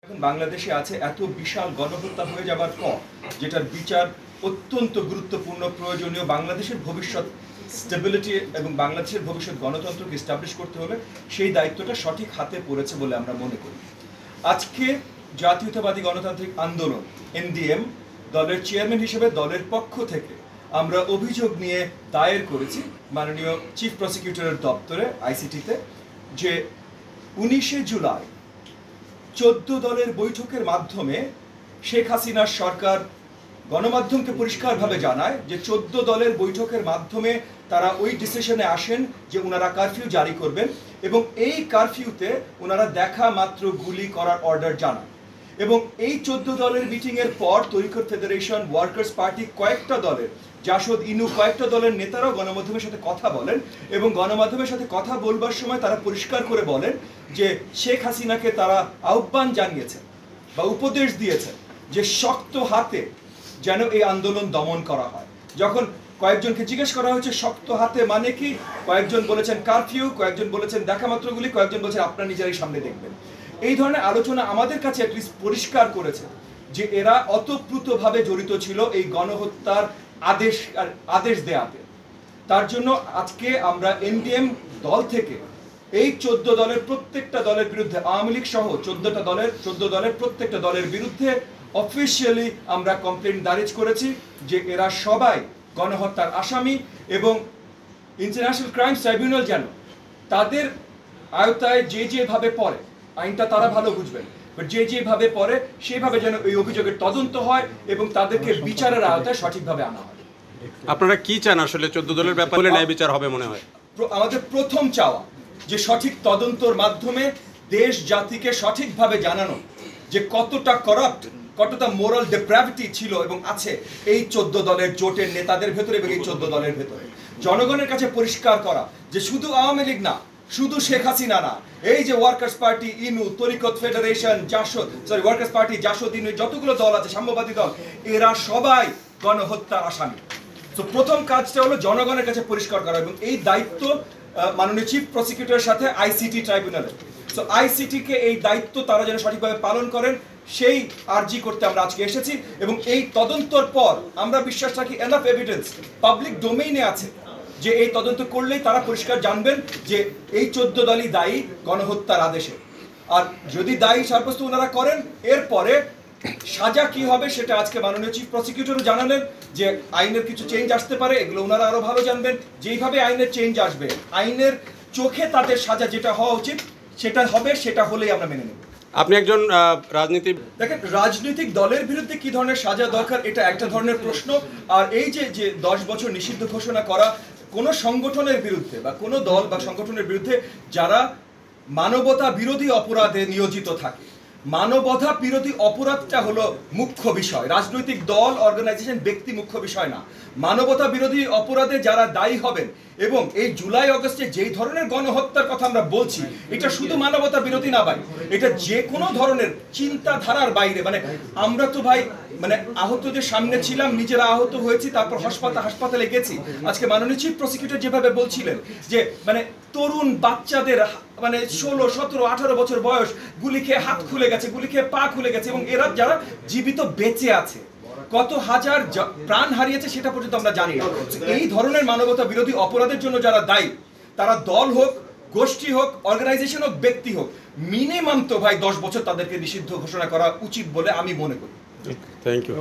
এখন বাংলাদেশে আছে এত বিশাল গণহত্যা হয়ে যাবার পর যেটার বিচার অত্যন্ত গুরুত্বপূর্ণ প্রয়োজনীয় বাংলাদেশের ভবিষ্যৎ স্টেবিলিটি এবং বাংলাদেশের ভবিষ্যৎ গণতন্ত্রকে এস্টাবলিশ করতে হলে সেই দায়িত্বটা সঠিক হাতে পড়েছে বলে আমরা মনে করি। আজকে জাতীয়তাবাদী গণতান্ত্রিক আন্দোলন এনডিএম দলের চেয়ারম্যান হিসেবে দলের পক্ষ থেকে আমরা অভিযোগ নিয়ে দায়ের করেছি মাননীয় চিফ প্রসিকিউটরের দপ্তরে আইসিটিতে যে 19শে জুলাই 14 দলের বৈঠকের মাধ্যমে শেখ হাসিনার সরকার গণমাধ্যমকে পরিষ্কারভাবে জানায় যে 14 দলের বৈঠকের মাধ্যমে তারা ওই ডিসিশনে আসেন যে ওনারা কারফিউ জারি করবেন এবং এই কারফিউতে ওনারা দেখা মাত্র গুলি করার অর্ডার জানান। এবং এই 14 দলের মিটিংয়ের পর তরিকত ফেডারেশন, ওয়ার্কার্স পার্টি, কয়েকটা দলের জাসদ, ইনু কয়েকটা দলের নেতারাও গণমাধ্যমের সাথে কথা বলেন এবং গণমাধ্যমের সাথে কথা বলবার সময় তারা পরিষ্কার করে বলেন যে শেখ হাসিনাকে তারা আহ্বান জানিয়েছেন বা উপদেশ দিয়েছেন যে শক্ত হাতে যেন এই আন্দোলন দমন করা হয়। যখন কয়েকজনকে জিজ্ঞেস করা হয়েছে শক্ত হাতে মানে কি, কয়েকজন বলেছেন কারফিউ, কয়েকজন বলেছেন দেখা মাত্রগুলি, কয়েকজন বলেছেন আপনার নিজেরাই সামনে দেখবেন। এই ধরনের আলোচনা আমাদের কাছে অ্যাটলিস্ট পরিষ্কার করেছে যে এরা অতপ্রুতভাবে জড়িত ছিল এই গণহত্যার আদেশ দেয়াতে। তার জন্য আজকে আমরা এনডিএম দল থেকে এই 14 দলের প্রত্যেকটা দলের বিরুদ্ধে, আওয়ামী লীগ সহ 14 দলের প্রত্যেকটা দলের বিরুদ্ধে অফিসিয়ালি আমরা কমপ্লেইন্ট দায়ের করেছি যে এরা সবাই গণহত্যার আসামি এবং ইন্টারন্যাশনাল ক্রাইমস ট্রাইব্যুনাল যেন তাদের আয়তায় যেভাবে পড়ে, আইনটা তারা ভালো বুঝবেন, যেভাবে পড়ে সেভাবে যেন এই অভিযোগের তদন্ত হয় এবং তাদেরকে বিচারের আয়তায় সঠিকভাবে আনা হয়। আপনারা কি চান আসলে 14 দলের ব্যাপারে ন্যায় বিচার হবে মনে হয়? আমাদের প্রথম চাওয়া যে সঠিক তদন্তর মাধ্যমে দেশ জাতিকে সঠিকভাবে জানানো যে কতটা করাপ্ট, কতটা মোরাল ডেপ্রাভিটি ছিল এবং আছে এই 14 দলের জোটের নেতাদের ভেতরে এবং এই 14 দলের ভেতরে। জনগণের কাছে পরিষ্কার করা যে শুধু আওয়ামী লীগ না, শুধু শেখ হাসিনা না, এই যে ওয়ার্কার্স পার্টি, ইনু, তরিকত ফেডারেশন, ওয়ার্কার্স পার্টি, জাসদ, ইনু, যতগুলো দল আছে, সাম্যবাদী দল, এরা সবাই গণহত্যার আসামি। তো প্রথম কাজটা হলো জনগণের কাছে পরিষ্কার করা এবং এই দায়িত্ব মাননীয় চিফ প্রসিকিউটরের সাথে আইসিটি ট্রাইব্যুনালে। তো আইসিটিকে এই দায়িত্ব তারা যেন সঠিকভাবে পালন করেন সেই আর্জি করতে আমরা আজকে এসেছি এবং এই তদন্তর পর আমরা বিশ্বাস রাখি এনাফ এভিডেন্স পাবলিক ডোমেইনে আছে যে এই তদন্ত করলেই তারা পরিষ্কার জানবেন যে এই 14 দলই দায়ী গণহত্যার আদেশে। আর যদি দায়ী সাব্যস্ত ওনারা করেন এরপরে সাজা কি হবে সেটা আজকে মাননীয় চিফ প্রসিকিউটরও জানালেন যে আইনের কিছু চেঞ্জ আসতে পারে, এগুলো ওনারা আরো ভালো জানবেন। যেইভাবে আইনের চেঞ্জ আসবে, আইনের চোখে তাদের সাজা যেটা হওয়া উচিত সেটা হবে, সেটা হলেই আমরা মেনে নেব। আপনি একজন দেখেন, রাজনৈতিক দলের বিরুদ্ধে কি ধরনের সাজা দরকার এটা একটা ধরনের প্রশ্ন। আর এই যে 10 বছর নিষিদ্ধ ঘোষণা করা কোন সংগঠনের বিরুদ্ধে বা কোন দল বা সংগঠনের বিরুদ্ধে যারা মানবতা বিরোধী অপরাধে নিয়োজিত থাকে, মানবতা বিরোধী অপরাধটা হলো মুখ্য বিষয়। রাজনৈতিক দল, অর্গানাইজেশন, ব্যক্তি মুখ্য বিষয় না। মানবতা বিরোধী অপরাধে যারা দায়ী হবেন এবং এই জুলাই আগস্টে যেই ধরনের গণহত্যার কথা আমরা বলছি, এটা শুধু মানবতা বিরোধী না ভাই, এটা যে কোনো ধরনের চিন্তাধারার বাইরে। মানে আমরা তো ভাই আহতদের সামনে ছিলাম, নিজেরা আহত হয়েছি, তারপর হাসপাতালে গেছি। আজকে মাননীয় চিফ প্রসিকিউটর যেভাবে বলছিলেন যে তরুণ বাচ্চাদের 16, 17, 18 বছর বয়স গুলি খেয়ে হাত খুলে গেছে, গুলি খেয়ে পা খুলে গেছে এবং এরা যারা জীবিত বেঁচে আছে কত হাজার প্রাণ হারিয়েছে সেটা পর্যন্ত আমরা জানি না। এই ধরনের মানবতা বিরোধী অপরাধের জন্য যারা দায়ী, তারা দল হোক, গোষ্ঠী হোক, অর্গানাইজেশন হোক, ব্যক্তি হোক, মিনিমাম তো ভাই 10 বছর তাদেরকে নিষিদ্ধ ঘোষণা করা উচিত বলে আমি মনে করি। Thank you.